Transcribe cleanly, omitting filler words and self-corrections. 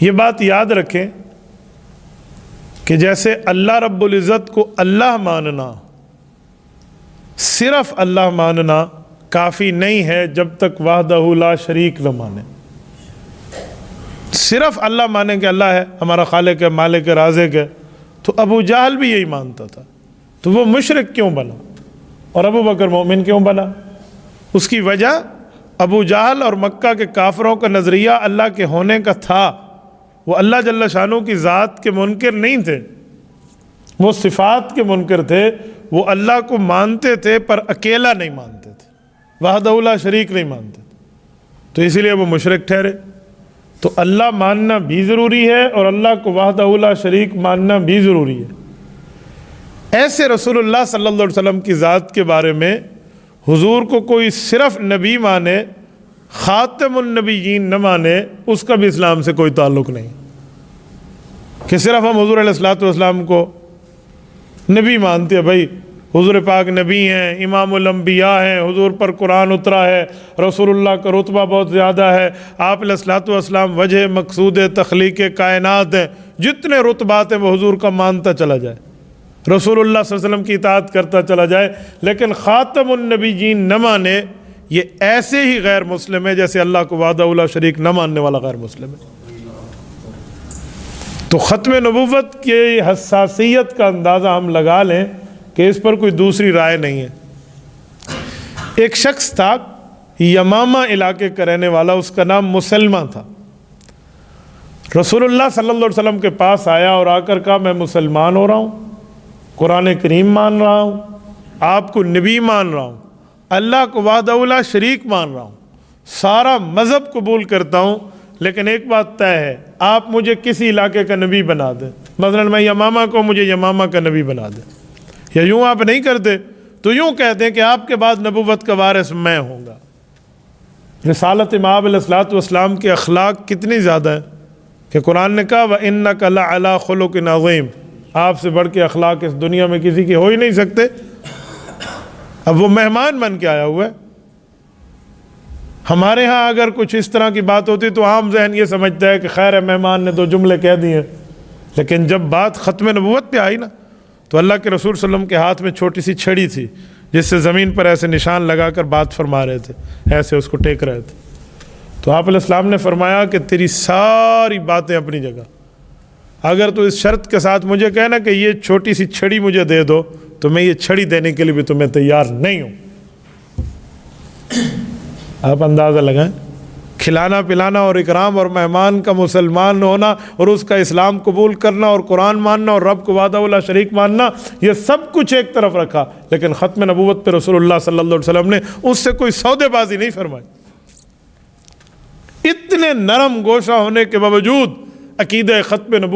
یہ بات یاد رکھیں کہ جیسے اللہ رب العزت کو اللہ ماننا، صرف اللہ ماننا کافی نہیں ہے جب تک وحدہ لا شریک نہ مانے۔ صرف اللہ مانے کہ اللہ ہے، ہمارا خالق ہے، مالک ہے، رازق ہے، تو ابو جہل بھی یہی مانتا تھا، تو وہ مشرک کیوں بنا اور ابو بکر مومن کیوں بنا؟ اس کی وجہ ابو جہل اور مکہ کے کافروں کا نظریہ اللہ کے ہونے کا تھا۔ وہ اللہ جل شانہ کی ذات کے منکر نہیں تھے، وہ صفات کے منکر تھے، وہ اللہ کو مانتے تھے پر اکیلا نہیں مانتے تھے، وحدہ لا شریک نہیں مانتے تھے، تو اسی لیے وہ مشرک ٹھہرے۔ تو اللہ ماننا بھی ضروری ہے اور اللہ کو وحدہ لا شریک ماننا بھی ضروری ہے۔ ایسے رسول اللہ صلی اللہ علیہ وسلم کی ذات کے بارے میں حضور کو کوئی صرف نبی مانے، خاتم النبیین نہ مانے، اس کا بھی اسلام سے کوئی تعلق نہیں، کہ صرف ہم حضور علیہ السلام کو نبی مانتے ہیں۔ بھائی حضور پاک نبی ہیں، امام الانبیاء ہیں، حضور پر قرآن اترا ہے، رسول اللہ کا رتبہ بہت زیادہ ہے، آپ علیہ السلام وجہ مقصود تخلیق کائنات ہیں، جتنے رتبات ہیں وہ حضور کا مانتا چلا جائے، رسول اللہ صلی اللہ علیہ وسلم کی اطاعت کرتا چلا جائے، لیکن خاتم النبیین نہ مانے، یہ ایسے ہی غیر مسلم ہے جیسے اللہ کو وحدہ لا شریک نہ ماننے والا غیر مسلم ہے۔ تو ختم نبوت کی حساسیت کا اندازہ ہم لگا لیں کہ اس پر کوئی دوسری رائے نہیں ہے۔ ایک شخص تھا یمامہ علاقے کا رہنے والا، اس کا نام مسلمہ تھا۔ رسول اللہ صلی اللہ علیہ وسلم کے پاس آیا اور آ کر کہا میں مسلمان ہو رہا ہوں، قرآن کریم مان رہا ہوں، آپ کو نبی مان رہا ہوں، اللہ کو وحدہ لا شریک مان رہا ہوں، سارا مذہب قبول کرتا ہوں، لیکن ایک بات طے ہے، آپ مجھے کسی علاقے کا نبی بنا دیں، مثلا میں یمامہ کو، مجھے یمامہ کا نبی بنا دیں، یا یوں آپ نہیں کرتے تو یوں کہتے ہیں کہ آپ کے بعد نبوت کا وارث میں ہوں گا۔ رسالت امام علیہ السلام کے اخلاق کتنی زیادہ ہیں کہ قرآن نے کہا وَإِنَّكَ لَعَلَىٰ خُلُقٍ عَظِيمٍ، آپ سے بڑھ کے اخلاق اس دنیا میں کسی کے ہو ہی نہیں سکتے۔ اب وہ مہمان بن کے آیا ہوا ہے۔ ہمارے ہاں اگر کچھ اس طرح کی بات ہوتی تو عام ذہن یہ سمجھتا ہے کہ خیر ہے، مہمان نے دو جملے کہہ دیے، لیکن جب بات ختم نبوت پہ آئی نا، تو اللہ کے رسول صلی اللہ علیہ وسلم کے ہاتھ میں چھوٹی سی چھڑی تھی، جس سے زمین پر ایسے نشان لگا کر بات فرما رہے تھے، ایسے اس کو ٹیک رہے تھے۔ تو آپ علیہ السلام نے فرمایا کہ تیری ساری باتیں اپنی جگہ، اگر تو اس شرط کے ساتھ مجھے کہنا کہ یہ چھوٹی سی چھڑی مجھے دے دو، تو میں یہ چھڑی دینے کے لیے بھی تمہیں تیار نہیں ہوں۔ آپ اندازہ لگائیں، کھلانا پلانا اور اکرام اور مہمان کا مسلمان ہونا اور اس کا اسلام قبول کرنا اور قرآن ماننا اور رب کو وحدہ لا شریک ماننا، یہ سب کچھ ایک طرف رکھا، لیکن ختم نبوت پہ رسول اللہ صلی اللہ علیہ وسلم نے اس سے کوئی سودے بازی نہیں فرمائی۔ اتنے نرم گوشہ ہونے کے باوجود عقیدہ ختم نبوت